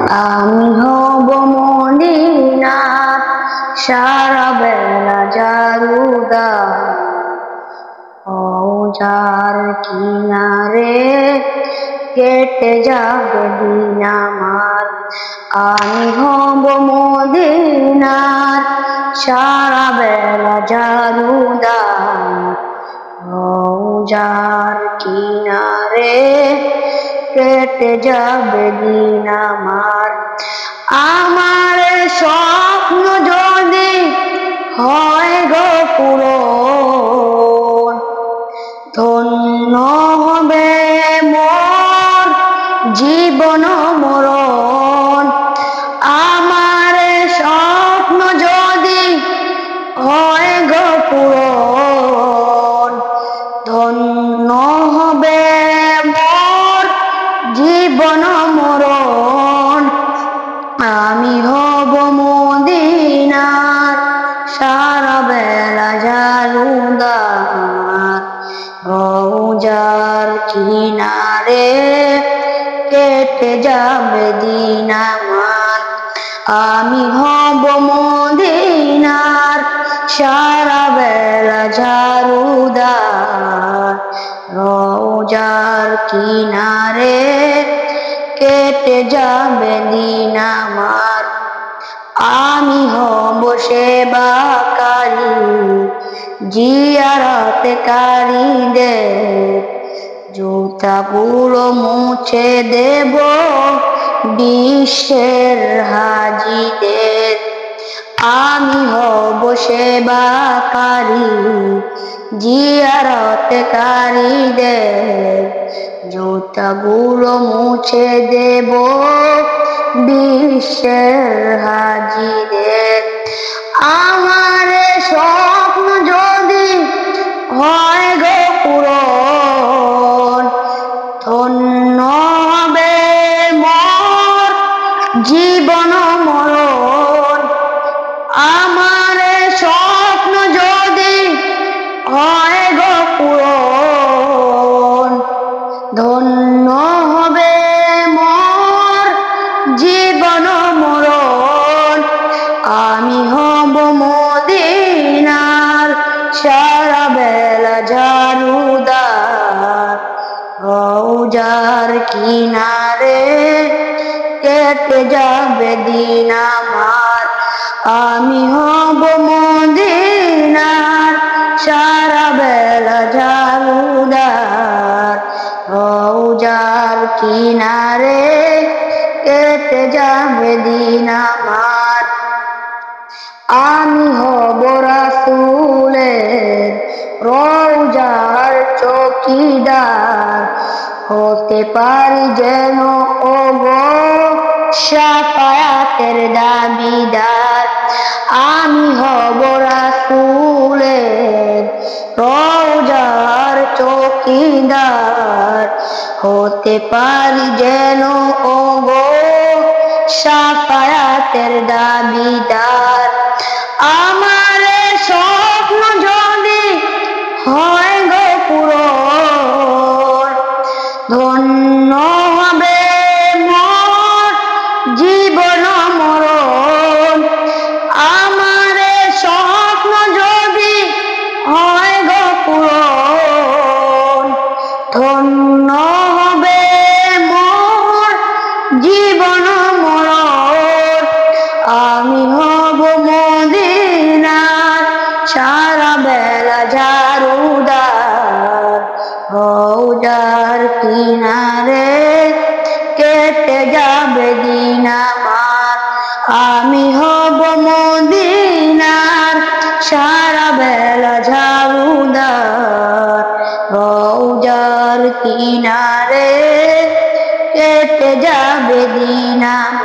আমি হব মদিনার সারা বেলা জারুদার, যার কিনারে কেটে যাবে দিন আমার। আমি হব মদিনার সারা বেলা জারুদার, যার কিনারে কেটে যাবে দিন আমার। আমার স্বপ্ন যদি হয় গো পূরণ, ধন্য হবে মোর জীবন মরণ। আমার স্বপ্ন যদি হয় গো পূরণ, ধন্য হবে মোর জীবন মরণ। আমি হব মদিনার সারা বেলা জারুদার, যার কিনারে কেটে যাবে দিন আমার। আমি হব মদিনার সারা বেলা জারুদার, যার কিনারে কেটে যাবে দিন আমার। আমি হব সেবাকারী জিয়ারতকারীদের, জুতাগুলো মুছে দেব বিশ্বের হাজিদের। আমি হব সেবাকারী জিয়ারতকারীদের, জুতাগুলো মুছে দেব বিশ্বের হাজিদের। আমার স্বপ্ন যদি হয় গো পূরণ, ধন্য হবে মোর জীবন মরণ। আমার স্বপ্ন যদি হয় গো পূরণ, ধন্য হবে মোর জীবন মরণ। আমি হব মদিনার সারা বেলা জারুদার, যার কিনারে কেটে যাবে দিন আমার। আমি হব মদিনার সারা বেলা জারুদার, যার কিনারে কেটে যাবে দিন আমার। আমি হব রাসূলের রওজার চৌকিদার, হতে পারি যেন ওগো শাফায়াতের দাবিদার। আমি হব রাসূলের রওজার চৌকিদার, হতে পারি যেন ওগো শাফায়াতের দাবিদার। আমার স্বপ্ন যদি হয় গো পূরণ, ধন্য হবে মোর জীবন মরণ। আমার স্বপ্ন যদি হয় গো পূরণ, ধন্য হবে মোর জীবন মরণ। আমি হব মদিনার সারা বেলা জারুদার, যার কিনারে কেটে যাবে দিন আমার। আমি হব মদিনার সারা বেলা জারুদার, যার কিনারে কেটে যাবে দিন আমার।